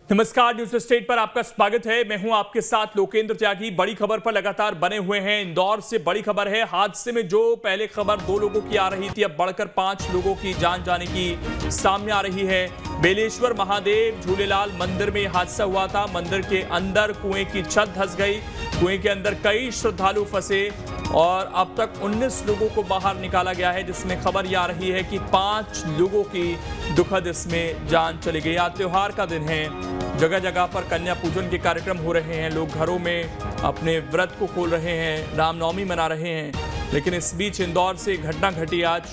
नमस्कार, news state पर आपका स्वागत है। मैं हूं आपके साथ लोकेंद्र त्यागी। बड़ी खबर पर लगातार बने हुए हैं। इंदौर से बड़ी खबर है। हादसे में जो पहले खबर 2 लोगों की आ रही थी, अब बढ़कर 5 लोगों की जान जाने की सामने आ रही है। बेलेश्वर महादेव झूलेलाल मंदिर में हादसा हुआ था। मंदिर के अंदर कुएं की छत धंस गई। कुएं के अंदर कई श्रद्धालु फंसे और अब तक 19 लोगों को बाहर निकाला गया है, जिसमें खबर यह आ रही है कि 5 लोगों की दुखद इसमें जान चली गई। आज त्योहार का दिन है। जगह जगह पर कन्या पूजन के कार्यक्रम हो रहे हैं। लोग घरों में अपने व्रत को खोल रहे हैं, रामनवमी मना रहे हैं। लेकिन इस बीच इंदौर से घटना घटी आज,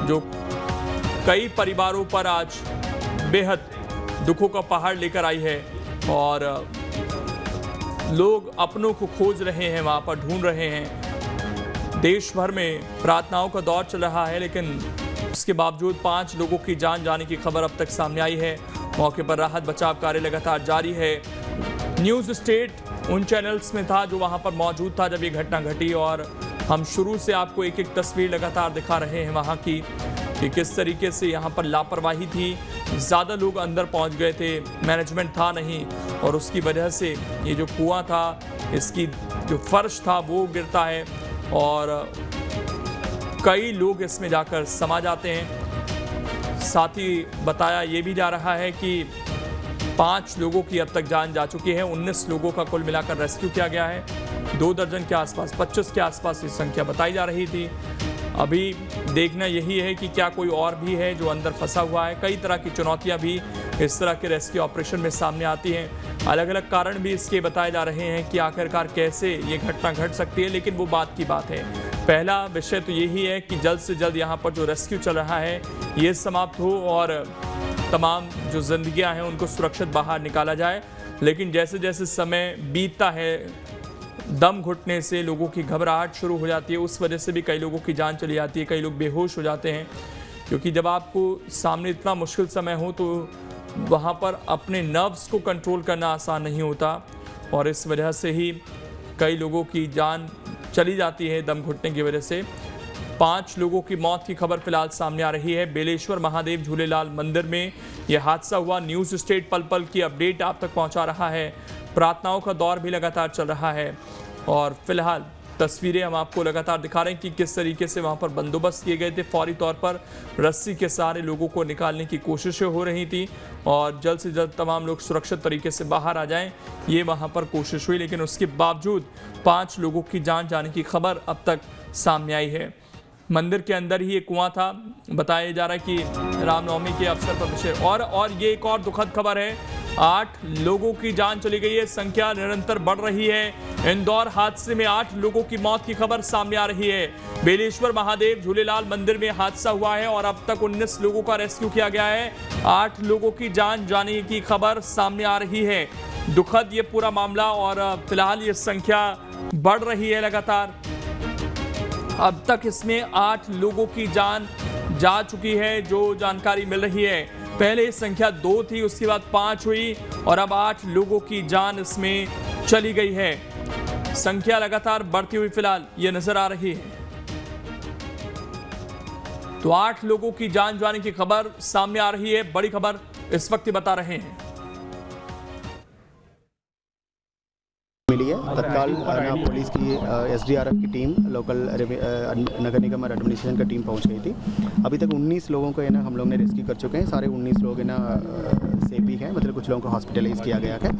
जो कई परिवारों पर आज बेहद दुखों का पहाड़ लेकर आई है और लोग अपनों को खोज रहे हैं, वहां पर ढूंढ रहे हैं। देश भर में प्रार्थनाओं का दौर चल रहा है, लेकिन इसके बावजूद 5 लोगों की जान जाने की खबर अब तक सामने आई है। मौके पर राहत बचाव कार्य लगातार जारी है। न्यूज स्टेट उन चैनल्स में था जो वहां पर मौजूद था जब ये घटना घटी, और हम शुरू से आपको एक एक तस्वीर लगातार दिखा रहे हैं वहां की कि किस तरीके से यहां पर लापरवाही थी। ज़्यादा लोग अंदर पहुंच गए थे, मैनेजमेंट था नहीं, और उसकी वजह से ये जो कुआं था, इसकी जो फर्श था वो गिरता है और कई लोग इसमें जाकर समा जाते हैं। साथ ही बताया ये भी जा रहा है कि 5 लोगों की अब तक जान जा चुकी है। 19 लोगों का कुल मिलाकर रेस्क्यू किया गया है। 2 दर्जन के आसपास, 25 के आसपास ये संख्या बताई जा रही थी। अभी देखना यही है कि क्या कोई और भी है जो अंदर फंसा हुआ है। कई तरह की चुनौतियां भी इस तरह के रेस्क्यू ऑपरेशन में सामने आती हैं। अलग अलग कारण भी इसके बताए जा रहे हैं कि आखिरकार कैसे ये घटना घट सकती है, लेकिन वो बात की बात है। पहला विषय तो यही है कि जल्द से जल्द यहाँ पर जो रेस्क्यू चल रहा है ये समाप्त हो और तमाम जो जिंदगियां हैं उनको सुरक्षित बाहर निकाला जाए। लेकिन जैसे जैसे समय बीतता है, दम घुटने से लोगों की घबराहट शुरू हो जाती है। उस वजह से भी कई लोगों की जान चली जाती है, कई लोग बेहोश हो जाते हैं, क्योंकि जब आपको सामने इतना मुश्किल समय हो तो वहाँ पर अपने नर्व्स को कंट्रोल करना आसान नहीं होता, और इस वजह से ही कई लोगों की जान चली जाती है दम घुटने की वजह से। 5 लोगों की मौत की खबर फिलहाल सामने आ रही है। बेलेश्वर महादेव झूलेलाल मंदिर में यह हादसा हुआ। न्यूज स्टेट पल पल की अपडेट आप तक पहुंचा रहा है। प्रार्थनाओं का दौर भी लगातार चल रहा है और फिलहाल तस्वीरें हम आपको लगातार दिखा रहे हैं कि किस तरीके से वहां पर बंदोबस्त किए गए थे। फौरी तौर पर रस्सी के सहारे लोगों को निकालने की कोशिशें हो रही थी और जल्द से जल्द तमाम लोग सुरक्षित तरीके से बाहर आ जाएं, ये वहां पर कोशिश हुई। लेकिन उसके बावजूद 5 लोगों की जान जाने की खबर अब तक सामने आई है। मंदिर के अंदर ही एक कुआं था। बताया जा रहा है कि रामनवमी के अवसर पर विशेष और ये एक और दुखद खबर है। 8 लोगों की जान चली गई है। संख्या निरंतर बढ़ रही है। इंदौर हादसे में 8 लोगों की मौत की खबर सामने आ रही है। बेलेश्वर महादेव झूलेलाल मंदिर में हादसा हुआ है और अब तक 19 लोगों का रेस्क्यू किया गया है। 8 लोगों की जान जाने की खबर सामने आ रही है। दुखद ये पूरा मामला, और फिलहाल ये संख्या बढ़ रही है लगातार। अब तक इसमें 8 लोगों की जान जा चुकी है, जो जानकारी मिल रही है। पहले संख्या 2 थी, उसके बाद 5 हुई और अब 8 लोगों की जान इसमें चली गई है। संख्या लगातार बढ़ती हुई फिलहाल ये नजर आ रही है। तो 8 लोगों की जान जाने की खबर सामने आ रही है। बड़ी खबर इस वक्त बता रहे हैं। मिली है तत्काल पुलिस की एसडीआरएफ की टीम, लोकल नगर निगम और एडमिनिस्ट्रेशन का टीम पहुंच गई थी। अभी तक 19 लोगों को है ना हम लोग ने रेस्क्यू कर चुके हैं। सारे 19 लोग है ना सेफ भी हैं, मतलब कुछ लोगों को हॉस्पिटलाइज किया गया है।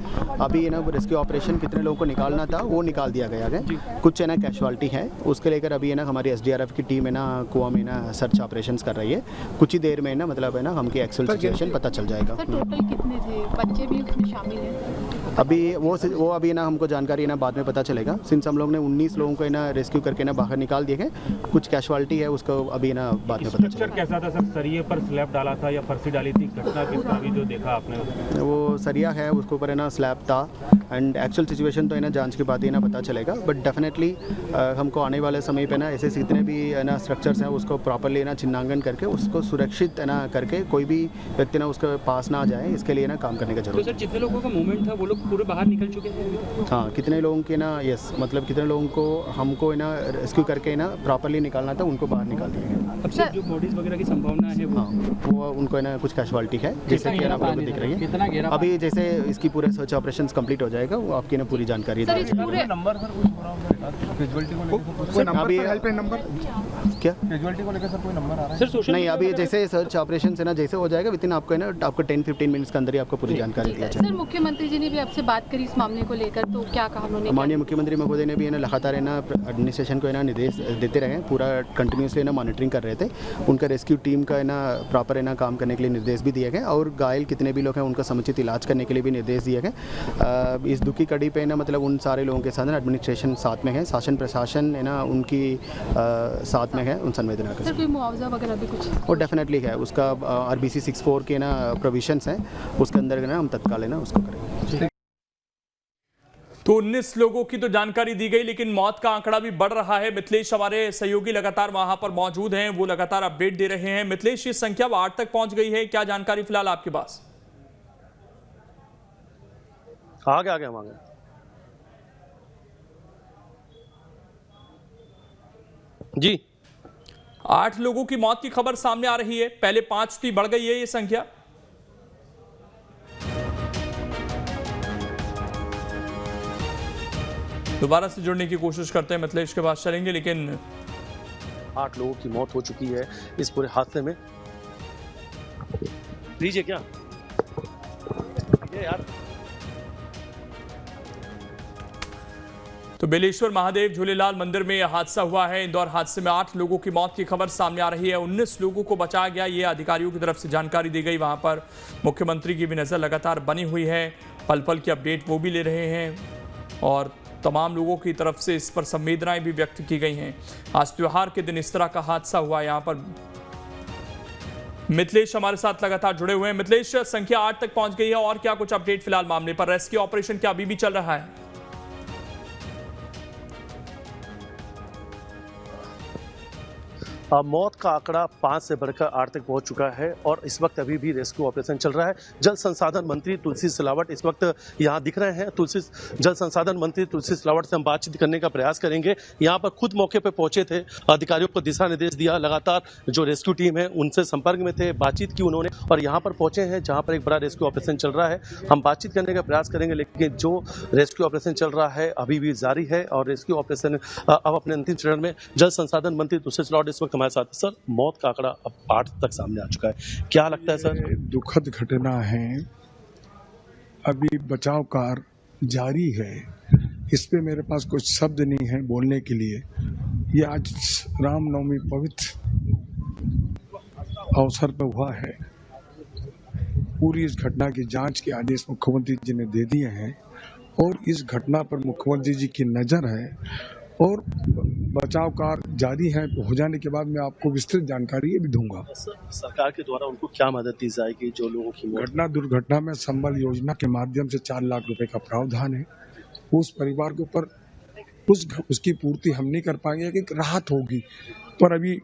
अभी है ना रेस्क्यू ऑपरेशन कितने लोगों को निकालना था वो निकाल दिया गया है। कुछ है ना कैजुअल्टी है, उसके लेकर अभी है ना हमारी एसडीआरएफ की टीम है ना कुआं में ना सर्च ऑपरेशन कर रही है। कुछ ही देर में ना मतलब है ना हमकी एक्चुअल सिचुएशन पता चल जाएगा। टोटल कितने थे? बच्चे भी उसमें शामिल हैं? अभी वो अभी ना हमको जानकारी है ना बाद में पता चलेगा। सिंस हम लोग ने 19 लोगों को ना रेस्क्यू करके ना बाहर निकाल दिए हैं। कुछ कैजुअलिटी है, उसको अभी ना बाद में पता चलेगा। कैसा था सर? सरिये पर स्लैब डाला था या फर्शी डाली थी? घटना किस तरह की जो देखा आपने? वो सरिया है, उसके ऊपर है ना स्लैब था, एंड एक्चुअल सिचुएशन तो है ना जांच के बाद ही ना पता चलेगा। बट डेफिनेटली हमको आने वाले समय पे ना ऐसे जितने भी है ना स्ट्रक्चर्स हैं उसको प्रॉपरली ना चिन्हांकन करके उसको सुरक्षित है ना करके कोई भी व्यक्ति ना उसके पास ना आ जाए, इसके लिए ना काम करने का जरूरत है। तो सर जितने लोगों का मूवमेंट था वो लोग पूरे बाहर निकल चुके हैं? हाँ, कितने लोगों के ना यस मतलब कितने लोगों को हमको ना रेस्क्यू करके ना प्रॉपरली निकालना था, उनको बाहर निकाल दिया गया। अब से जो बॉडीज वगैरह की संभावना है वो हाँ, वो उनको ना कुछ कैजुअलिटी है जैसे कि आप लोगों को दिख रही है। कितना गहरा अभी जैसे इसकी पूरे सर्च ऑपरेशंस कंप्लीट हो जाएगा, वो आपकी ना पूरी जानकारी सर दी इस जाएगी। पूरे नंबर सर कुछ हो रहा होगा अभी हेल्पलाइन नंबर क्या कैजुअलिटी को लेकर सर कोई नंबर आ रहा है? सर सोशल नहीं, अभी जैसे सर्च ऑपरेशन है ना जैसे हो जाएगा विदिन आपको है ना आपको 10-15 मिनट्स के अंदर ही आपको पूरी जानकारी दिया सर जाएगी। मुख्यमंत्री जी ने भी आपसे बात करी इस मामले को लेकर, तो क्या कहा उन्होंने? माननीय मुख्यमंत्री महोदय ने भी है ना लगातार है ना एडमिनिस्ट्रेशन को है ना निर्देश देते रहे, पूरा कंटिन्यूसली ना मॉनिटरिंग कर रहे थे। उनका रेस्क्यू टीम का है ना प्रॉपर है ना काम करने के लिए निर्देश भी दिए गए और घायल कितने भी लोग हैं उनका समुचित इलाज करने के लिए भी निर्देश दिए गए। इस दुख की कड़ी पे ना मतलब उन सारे लोगों के साथ ना एडमिनिस्ट्रेशन साथ में है, शासन प्रशासन है ना उनकी साथ में है, उन संवेदना सर का कोई मुआवजा वगैरह भी कुछ? वो डेफिनेटली है, उसका RBC 64 के ना प्रोविजंस हैं, उसके अंदर ना हम तत्काल है ना उसको करेंगे। तो 19 लोगों की तो जानकारी दी गई, लेकिन मौत का आंकड़ा भी बढ़ रहा है। मिथिलेश हमारे सहयोगी लगातार वहां पर मौजूद हैं, वो लगातार अपडेट दे रहे हैं। मिथिलेश, ये संख्या 8 तक पहुंच गई है, क्या जानकारी फिलहाल आपके पास? आगे आगे हम आगे जी 8 लोगों की मौत की खबर सामने आ रही है, पहले 5 थी, बढ़ गई है ये संख्या। दोबारा से जुड़ने की कोशिश करते हैं, मिथिलेश के पास चलेंगे, लेकिन 8 लोगों की मौत हो चुकी है इस पूरे हादसे में। लीजिए क्या ये यार। तो बेलेश्वर महादेव झूलेलाल मंदिर में यह हादसा हुआ है। इंदौर हादसे में 8 लोगों की मौत की खबर सामने आ रही है, 19 लोगों को बचाया गया, ये अधिकारियों की तरफ से जानकारी दी गई। वहां पर मुख्यमंत्री की भी नजर लगातार बनी हुई है, पल पल की अपडेट वो भी ले रहे हैं और तमाम लोगों की तरफ से इस पर संवेदनाएं भी व्यक्त की गई हैं। आज त्योहार के दिन इस तरह का हादसा हुआ। यहाँ पर मिथिलेश हमारे साथ लगातार जुड़े हुए हैं। मिथिलेश, संख्या 8 तक पहुंच गई है और क्या कुछ अपडेट फिलहाल मामले पर? रेस्क्यू ऑपरेशन क्या अभी भी चल रहा है? मौत का आंकड़ा 5 से बढ़कर 8 तक पहुंच चुका है और इस वक्त अभी भी रेस्क्यू ऑपरेशन चल रहा है। जल संसाधन मंत्री तुलसी सिलावट इस वक्त यहां दिख रहे हैं। जल संसाधन मंत्री तुलसी सिलावट से हम बातचीत करने का प्रयास करेंगे। यहां पर खुद मौके पर पहुंचे थे, अधिकारियों को दिशा निर्देश दिया, लगातार जो रेस्क्यू टीम है उनसे संपर्क में थे, बातचीत की उन्होंने और यहाँ पर पहुंचे हैं जहाँ पर एक बड़ा रेस्क्यू ऑपरेशन चल रहा है। हम बातचीत करने का प्रयास करेंगे, लेकिन जो रेस्क्यू ऑपरेशन चल रहा है अभी भी जारी है और रेस्क्यू ऑपरेशन अब अपने अंतिम चरण में। जल संसाधन मंत्री तुलसी सिलावट इस वक्त हमारे साथ। सर, मौत का आंकड़ा अब 8 तक सामने आ चुका है, क्या लगता है सर? दुखद घटना है, अभी बचाव कार्य जारी है, इस पे मेरे पास कुछ शब्द नहीं है बोलने के लिए। ये आज रामनवमी पवित्र अवसर पर हुआ है। पूरी इस घटना की जांच के आदेश मुख्यमंत्री जी ने दे दिए हैं और इस घटना पर मुख्यमंत्री जी की नज़र है और बचाव कार्य जारी है। हो जाने के बाद मैं आपको विस्तृत जानकारी भी दूंगा। सरकार के द्वारा उनको क्या मदद दी जाएगी जो लोगों की घटना दुर्घटना में संबल योजना के माध्यम से 4 लाख रुपए का प्रावधान है। उस परिवार के ऊपर उसकी पूर्ति हम नहीं कर पाएंगे कि राहत होगी, पर अभी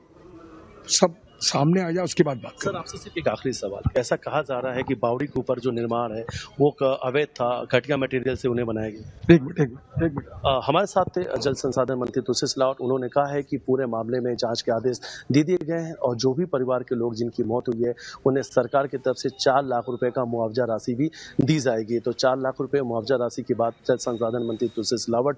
सब सामने आ जाए उसके बाद बात सर, आपसे सिर्फ एक आखिरी सवाल, ऐसा कहा जा रहा है कि बावड़ी के ऊपर जो निर्माण है वो अवैध था, घटिया मटेरियल से उन्हें बनाया गया। एक मिनट हमारे साथ थे जल संसाधन मंत्री तुलसी सिलावट। उन्होंने कहा है कि पूरे मामले में जांच के आदेश दे दिए गए हैं और जो भी परिवार के लोग जिनकी मौत हुई है उन्हें सरकार की तरफ से 4 लाख रुपए का मुआवजा राशि भी दी जाएगी। तो 4 लाख रुपए मुआवजा राशि की बात जल संसाधन मंत्री तुलसी सिलावट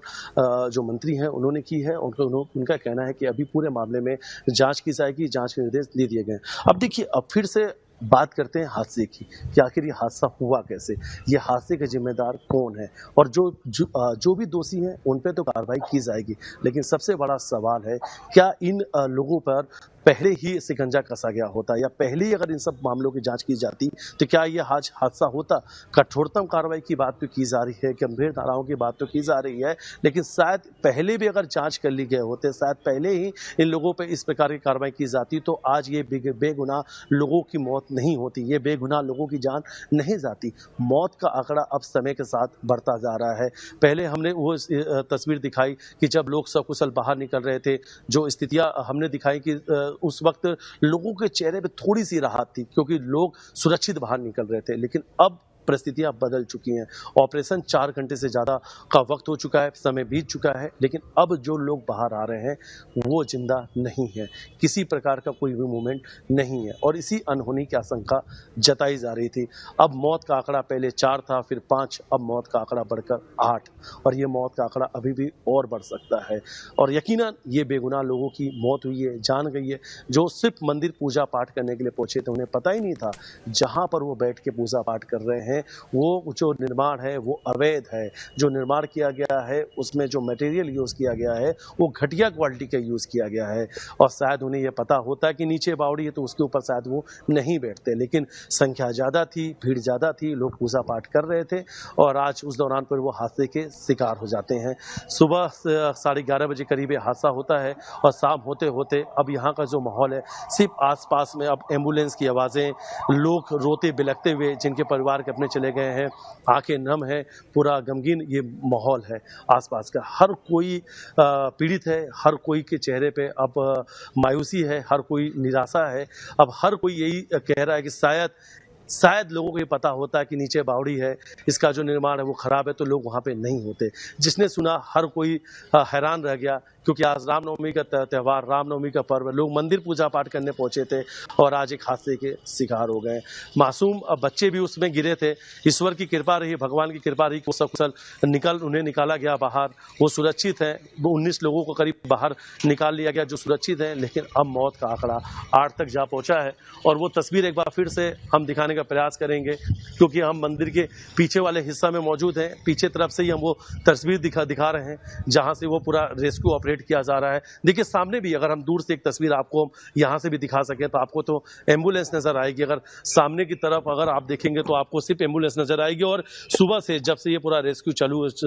जो मंत्री हैं उन्होंने की है। उनका कहना है कि अभी पूरे मामले में जाँच की जाएगी, जाँच के निर्देश दे दिए गए। अब देखिए, अब फिर से बात करते हैं हादसे की कि आखिर ये हादसा हुआ कैसे, ये हादसे के जिम्मेदार कौन है और जो भी दोषी हैं उन पे तो कार्रवाई की जाएगी। लेकिन सबसे बड़ा सवाल है, क्या इन लोगों पर पहले ही शिकंजा कसा गया होता या पहले ही अगर इन सब मामलों की जांच की जाती तो क्या ये आज हादसा होता? कठोरतम कार्रवाई की बात तो की जा रही है, गंभीर धाराओं की बात तो की जा रही है, लेकिन शायद पहले भी अगर जांच कर ली गए होते, शायद पहले ही इन लोगों पे इस प्रकार की कार्रवाई की जाती तो आज ये बेगुनाह लोगों की मौत नहीं होती, ये बेगुनाह लोगों की जान नहीं जाती। मौत का आंकड़ा अब समय के साथ बढ़ता जा रहा है। पहले हमने वो तस्वीर दिखाई कि जब लोग सकुशल बाहर निकल रहे थे, जो स्थितियां हमने दिखाई कि उस वक्त लोगों के चेहरे पे थोड़ी सी राहत थी क्योंकि लोग सुरक्षित बाहर निकल रहे थे, लेकिन अब परिस्थितियां बदल चुकी हैं। ऑपरेशन 4 घंटे से ज़्यादा का वक्त हो चुका है, समय बीत चुका है, लेकिन अब जो लोग बाहर आ रहे हैं वो जिंदा नहीं है, किसी प्रकार का कोई भी मूवमेंट नहीं है और इसी अनहोनी की आशंका जताई जा रही थी। अब मौत का आंकड़ा पहले 4 था, फिर 5, अब मौत का आंकड़ा बढ़कर 8 और ये मौत का आंकड़ा अभी भी और बढ़ सकता है। और यकीनन ये बेगुनाह लोगों की मौत हुई है, जान गई है, जो सिर्फ मंदिर पूजा पाठ करने के लिए पहुंचे थे। उन्हें पता ही नहीं था जहां पर वो बैठ के पूजा पाठ कर रहे हैं वो जो निर्माण है वो अवैध है। जो निर्माण किया गया है उसमें जो मटेरियल यूज किया गया है वो घटिया क्वालिटी का यूज किया गया है और शायद उन्हें यह पता होता कि नीचे बावड़ी है तो उसके ऊपर शायद वो नहीं बैठते, लेकिन संख्या ज़्यादा थी, भीड़ ज़्यादा थी, लोग पूजा पाठ कर रहे थे और आज उस दौरान पर वो हादसे के शिकार हो जाते हैं। सुबह 11:30 बजे करीब ये हादसा होता है और शाम होते होते अब यहाँ का जो माहौल है, सिर्फ आसपास में अब एम्बुलेंस की आवाज़ें, लोग रोते बिलखते हुए जिनके परिवार के अपने चले गए हैं, आंखें नम है, पूरा गमगीन ये माहौल है आसपास का। हर कोई पीड़ित है, हर कोई के चेहरे पे अब मायूसी है, हर कोई निराशा है। अब हर कोई यही कह रहा है कि शायद लोगों को ये पता होता है कि नीचे बावड़ी है, इसका जो निर्माण है वो खराब है, तो लोग वहाँ पे नहीं होते। जिसने सुना हर कोई हैरान रह गया, क्योंकि आज रामनवमी का त्यौहार, रामनवमी का पर्व, लोग मंदिर पूजा पाठ करने पहुंचे थे और आज एक हादसे के शिकार हो गए। मासूम बच्चे भी उसमें गिरे थे, ईश्वर की कृपा रही, भगवान की कृपा रही, वो सकुशल उन्हें निकाला गया बाहर, वो सुरक्षित है। वो 19 लोगों को करीब बाहर निकाल लिया गया जो सुरक्षित है, लेकिन अब मौत का आंकड़ा 8 तक जा पहुंचा है और वो तस्वीर एक बार फिर से हम दिखाने का प्रयास करेंगे, क्योंकि हम मंदिर के पीछे वाले हिस्सा में मौजूद हैं। पीछे तरफ से ही हम वो तस्वीर दिखा रहे हैं जहां से वो पूरा रेस्क्यू ऑपरेट किया जा रहा है। देखिए सामने भी, अगर हम दूर से एक तस्वीर आपको यहां से भी दिखा सके तो आपको तो एम्बुलेंस नजर आएगी। अगर सामने की तरफ अगर आप देखेंगे तो आपको सिर्फ एम्बुलेंस नजर आएगी और सुबह से जब से ये पूरा रेस्क्यू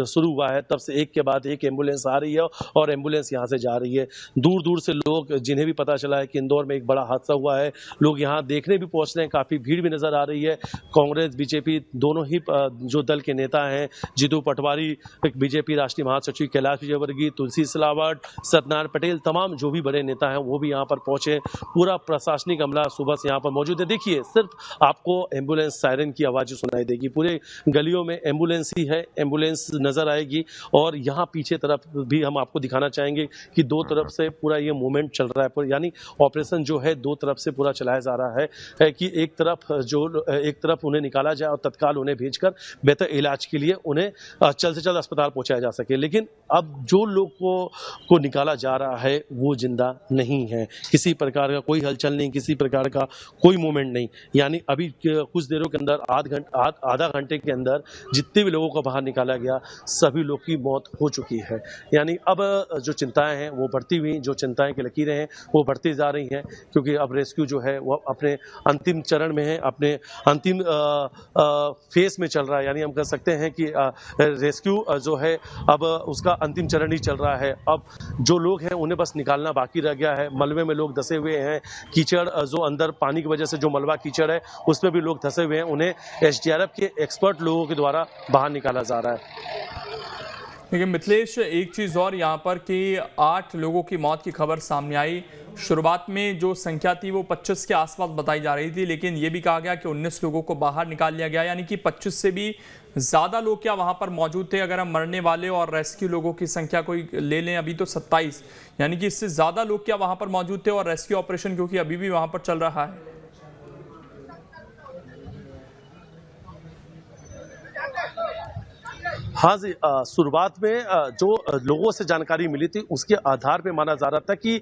शुरू हुआ है तब से एक के बाद एक एम्बुलेंस आ रही है और एम्बुलेंस यहां से जा रही है। दूर दूर से लोग, जिन्हें भी पता चला है कि इंदौर में एक बड़ा हादसा हुआ है, लोग यहाँ देखने भी पहुंच रहे हैं। काफी भीड़ भी नजर आ रही है। कांग्रेस बीजेपी दोनों ही जो दल के नेता हैं, जीतू पटवारी बीजेपी राष्ट्रीय महासचिव, कैलाश विजयवर्गीय, तुलसी सिलावट, सत्यनारायण पटेल, तमाम जो भी बड़े नेता हैं वो भी यहाँ पर पहुंचे। पूरा प्रशासनिक अमला सुबह से यहाँ पर मौजूद है। देखिए सिर्फ आपको एम्बुलेंस सायरन की आवाज़ सुनाई देगी, पूरे गलियों में एम्बुलेंस ही है, एम्बुलेंस नजर आएगी। और यहाँ पीछे तरफ भी हम आपको दिखाना चाहेंगे कि दो तरफ से पूरा ये मूवमेंट चल रहा है, यानी ऑपरेशन जो है दो तरफ से पूरा चलाया जा रहा है कि एक तरफ उन्हें निकाला जाए और तत्काल उन्हें भेजकर बेहतर इलाज के लिए उन्हें जल्द से जल्द अस्पताल पहुंचाया जा सके। लेकिन अब जो लोग को निकाला जा रहा है वो जिंदा नहीं है, किसी प्रकार का कोई हलचल नहीं, किसी प्रकार का कोई मूवमेंट नहीं। यानी अभी कुछ देरों के अंदर आधा घंटे के अंदर जितने भी लोगों को बाहर निकाला गया सभी लोग की मौत हो चुकी है। यानी अब जो चिंताएं हैं वो बढ़ती हुई, जो चिंताएं की लकीरें हैं वो बढ़ती जा रही हैं, क्योंकि अब रेस्क्यू जो है वो अपने अंतिम चरण में है, अपने अंतिम फेस में चल रहा है। यानी हम कह सकते हैं कि रेस्क्यू जो है अब उसका अंतिम चरण ही चल रहा है। अब जो लोग हैं उन्हें बस निकालना बाकी रह गया है। मलबे में लोग धसे हुए हैं, कीचड़ जो अंदर पानी की वजह से जो मलबा कीचड़ है उसमें भी लोग धसे हुए हैं, उन्हें एसडीआरएफ के एक्सपर्ट लोगों के द्वारा बाहर निकाला जा रहा है। देखिए मिथिलेश, एक चीज़ और यहाँ पर कि 8 लोगों की मौत की खबर सामने आई। शुरुआत में जो संख्या थी वो 25 के आसपास बताई जा रही थी, लेकिन ये भी कहा गया कि 19 लोगों को बाहर निकाल लिया गया, यानी कि 25 से भी ज़्यादा लोग क्या वहाँ पर मौजूद थे। अगर हम मरने वाले और रेस्क्यू लोगों की संख्या कोई ले लें अभी तो 27, यानी कि इससे ज़्यादा लोग क्या वहाँ पर मौजूद थे और रेस्क्यू ऑपरेशन क्योंकि अभी भी वहाँ पर चल रहा है। हाँ जी, शुरुआत में जो लोगों से जानकारी मिली थी उसके आधार पे माना जा रहा था कि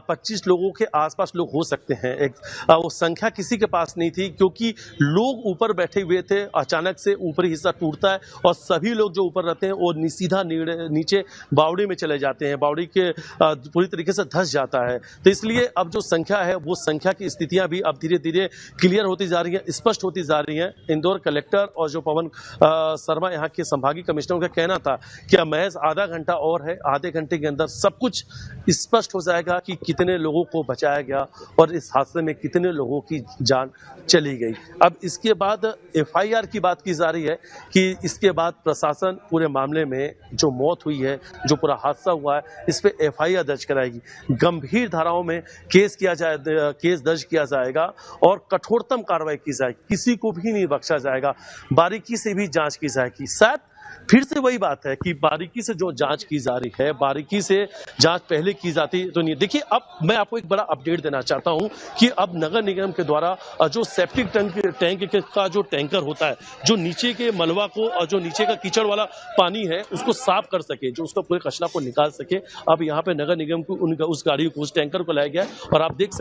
25 लोगों के आसपास लोग हो सकते हैं। वो संख्या किसी के पास नहीं थी, क्योंकि लोग ऊपर बैठे हुए थे। अचानक से ऊपरी हिस्सा टूटता है और सभी लोग जो ऊपर रहते हैं वो सीधा नीचे बावड़ी में चले जाते हैं, बावड़ी के पूरी तरीके से धंस जाता है। तो इसलिए अब जो संख्या है वो संख्या की स्थितियां भी अब धीरे धीरे क्लियर होती जा रही हैं, स्पष्ट होती जा रही हैं। इंदौर कलेक्टर और जो पवन शर्मा यहाँ के संभागीय कमिश्नर का कहना था कि महज आधा घंटा और है, आधे घंटे के अंदर सब कुछ स्पष्ट हो जाएगा कि कितने लोगों को बचाया गया और इस हादसे में कितने लोगों की जान चली गई। अब इसके बाद एफआईआर की बात की जा रही है कि इसके बाद प्रशासन पूरे मामले में जो मौत हुई है, जो पूरा हादसा हुआ है, इस पे एफआईआर दर्ज कराएगी। गंभीर धाराओं में केस दर्ज किया जाएगा और कठोरतम कार्रवाई की जाएगी। किसी को भी नहीं बख्शा जाएगा, बारीकी से भी जांच की जाएगी। शायद फिर से वही बात है कि बारीकी से जो जांच की जा रही है, बारीकी से जांच पहले की जाती तो नहीं। देखिए, अब मैं आपको एक बड़ा अपडेट देना चाहता हूं कि अब नगर निगम के द्वारा जो सेप्टिक टैंक का जो टैंकर होता है, जो नीचे के मलबा को और जो नीचे का कीचड़ वाला पानी है उसको साफ कर सके, जो उसका पूरे कचरा को निकाल सके, अब यहाँ पे नगर निगम को उस गाड़ी को, उस टैंकर को लाया गया और आप देख सकते